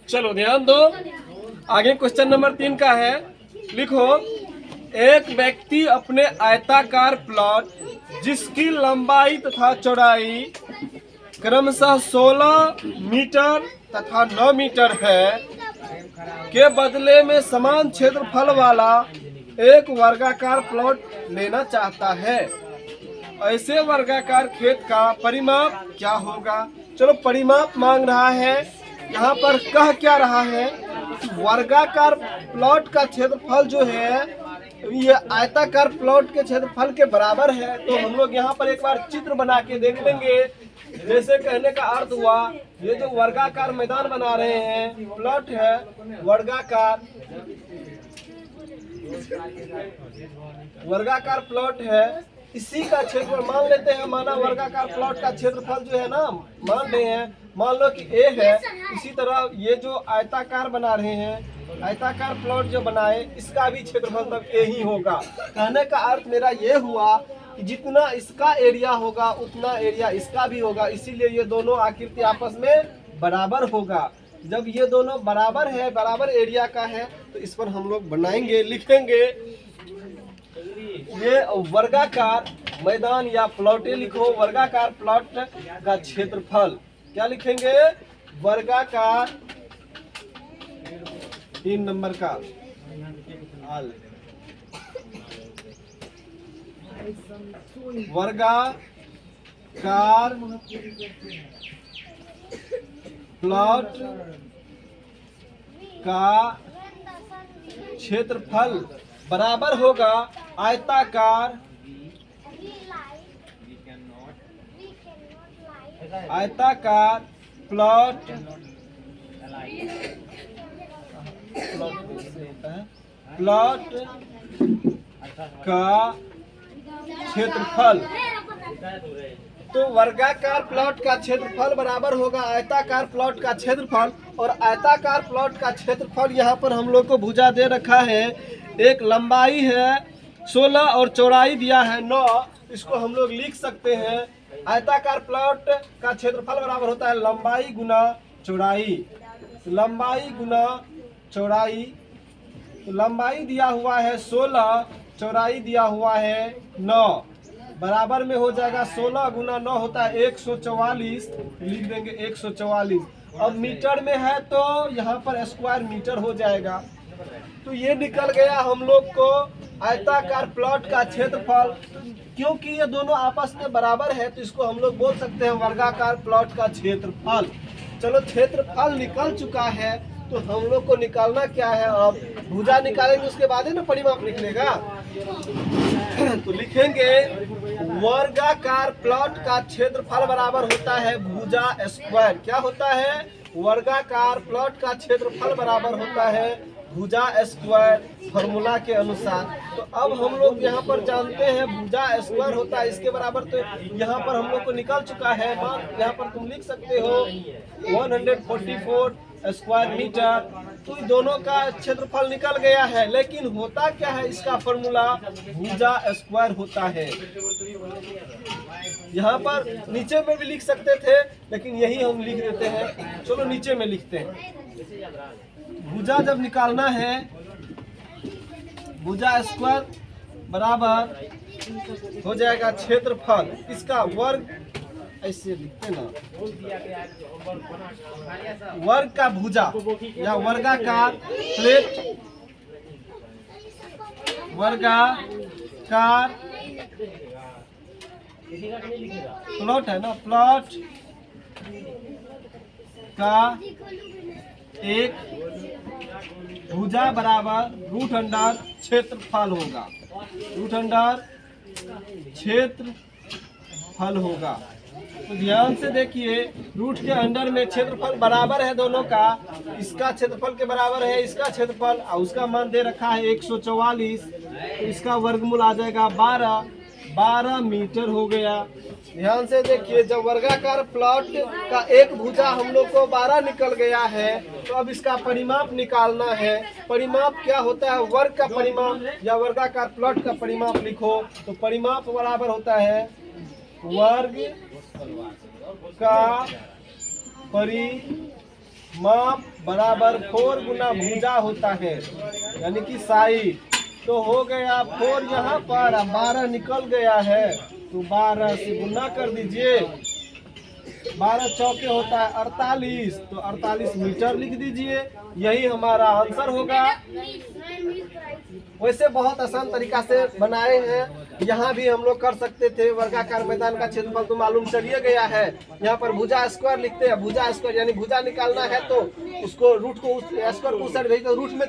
चलो ध्यान दो, आगे क्वेश्चन नंबर 3 का है। लिखो, एक व्यक्ति अपने आयताकार प्लॉट जिसकी लंबाई तथा चौड़ाई क्रमशः 16 मीटर तथा 9 मीटर है के बदले में समान क्षेत्रफल वाला एक वर्गाकार प्लॉट लेना चाहता है। ऐसे वर्गाकार खेत का परिमाप क्या होगा? चलो परिमाप मांग रहा है, यहाँ पर कह क्या रहा है? वर्गाकार प्लॉट का क्षेत्रफल जो है ये आयताकार प्लॉट के क्षेत्रफल के बराबर है। तो हम लोग यहाँ पर एक बार चित्र बना के देख लेंगे। जैसे कहने का अर्थ हुआ, ये जो वर्गाकार मैदान बना रहे हैं, प्लॉट है वर्गाकार प्लॉट है, इसी का क्षेत्रफल मान लेते हैं। माना वर्गाकार प्लॉट का क्षेत्रफल जो है ना, मान रहे हैं, मान लो कि ए है। इसी तरह ये जो आयताकार बना रहे हैं, आयताकार प्लॉट जो बनाए, इसका भी क्षेत्रफल तब ए ही होगा। कहने का अर्थ मेरा ये हुआ कि जितना इसका एरिया होगा उतना एरिया इसका भी होगा, इसीलिए ये दोनों आकृति आपस में बराबर होगा। जब ये दोनों बराबर है, बराबर एरिया का है, तो इस पर हम लोग बनाएंगे, लिखेंगे ये वर्गाकार मैदान या प्लॉटे लिखो। वर्गाकार प्लॉट का क्षेत्रफल क्या लिखेंगे? वर्गाकार 3 नंबर का वर्गाकार प्लॉट का क्षेत्रफल बराबर होगा आयताकार प्लॉट का क्षेत्रफल। तो वर्गाकार प्लॉट का क्षेत्रफल बराबर होगा आयताकार प्लॉट का क्षेत्रफल। और आयताकार प्लॉट का क्षेत्रफल यहाँ पर हम लोग को भुजा दे रखा है। एक लंबाई है 16 और चौड़ाई दिया है 9। इसको हम लोग लिख सकते हैं, आयताकार प्लॉट का क्षेत्रफल बराबर होता है लंबाई गुना चौड़ाई। लंबाई गुना चौड़ाई, तो लंबाई दिया हुआ है 16, चौड़ाई दिया हुआ है 9, बराबर में हो जाएगा 16 गुना 9 होता है 144, लिख देंगे 144। अब मीटर में है तो यहाँ पर स्क्वायर मीटर हो जाएगा। तो ये निकल गया हम लोग को आयताकार प्लॉट का क्षेत्रफल। क्योंकि ये दोनों आपस में बराबर है, तो इसको हम लोग बोल सकते हैं वर्गाकार प्लॉट का क्षेत्रफल। चलो क्षेत्रफल निकल चुका है, तो हम लोग को निकालना क्या है? अब भुजा निकालेंगे, उसके बाद ही ना परिमाप निकलेगा। तो लिखेंगे वर्गाकार प्लॉट का क्षेत्रफल बराबर होता है भुजा स्क्वायर। क्या होता है? वर्गाकार प्लॉट का क्षेत्रफल बराबर होता है भुजा स्क्वायर, फॉर्मूला के अनुसार। तो अब हम लोग यहाँ पर जानते हैं भुजा स्क्वायर होता है इसके बराबर। तो यहाँ पर हम लोग को निकल चुका है। मान यहाँ पर तुम लिख सकते हो 144 स्क्वायर मीटर। तो दोनों का क्षेत्रफल निकल गया है। लेकिन होता क्या है? इसका फॉर्मूला भुजा स्क्वायर होता है। यहाँ पर नीचे में भी लिख सकते थे, लेकिन यही हम लिख देते हैं। चलो नीचे में लिखते हैं। भुजा जब निकालना है, भुजा स्क्वायर बराबर हो जाएगा क्षेत्रफल, इसका वर्ग, ऐसे लिखते ना, वर्ग का भुजा या वर्गाकार प्लेट, वर्गाकार प्लॉट है ना, प्लॉट का एक भुजा बराबर रूट अंडर क्षेत्रफल होगा, रूट अंडर क्षेत्रफल होगा। तो ध्यान से देखिए, रूट के अंडर में क्षेत्रफल बराबर है दोनों का। इसका क्षेत्रफल के बराबर है इसका क्षेत्रफल, और उसका मान दे रखा है 144। तो इसका वर्गमूल आ जाएगा 12 मीटर हो गया। ध्यान से देखिए, जब वर्गाकार प्लॉट का एक भुजा हम लोग को 12 निकल गया है, तो अब इसका परिमाप निकालना है। परिमाप क्या होता है? वर्ग का परिमाप या वर्गाकार प्लॉट का परिमाप लिखो। तो परिमाप बराबर होता है वर्ग का परिमाप माप बराबर 4 गुना भुजा होता है, यानी कि साइड। तो हो गया 4 यहाँ पर, 12 निकल गया है, तो 12 से गुना कर दीजिए। 12 चौके होता है 48, तो 48 मीटर लिख दीजिए। यही हमारा आंसर होगा। वैसे बहुत आसान तरीका से बनाए हैं, यहाँ भी हम लोग कर सकते थे। वर्गाकार मैदान का क्षेत्रफल तो मालूम चलिए गया है। यहाँ पर भुजा स्क्वायर लिखते हैं, भुजा स्क्वायर यानी भुजा निकालना है तो उसको रूट को स्क्वायर को साइड भेज तो रूट में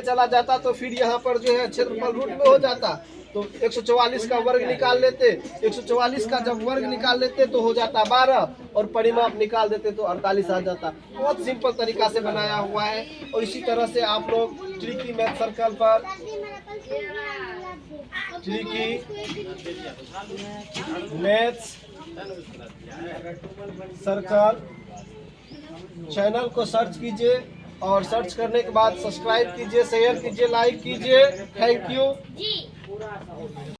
चला जाता, तो फिर यहाँ पर जो है क्षेत्रफल रूट में हो जाता। तो 144 का वर्ग निकाल लेते, 144 का जब वर्ग निकाल लेते तो हो जाता 12, और परिमाप निकाल देते तो 48 आ जाता। बहुत सिंपल तरीका से बनाया हुआ है। और इसी तरह से आप लोग ट्रिकी मैथ सर्कल पर, ट्रिकी मैथ्स सर्कल चैनल को सर्च कीजिए, और सर्च करने के बाद सब्सक्राइब कीजिए, शेयर कीजिए, लाइक कीजिए। Thank you.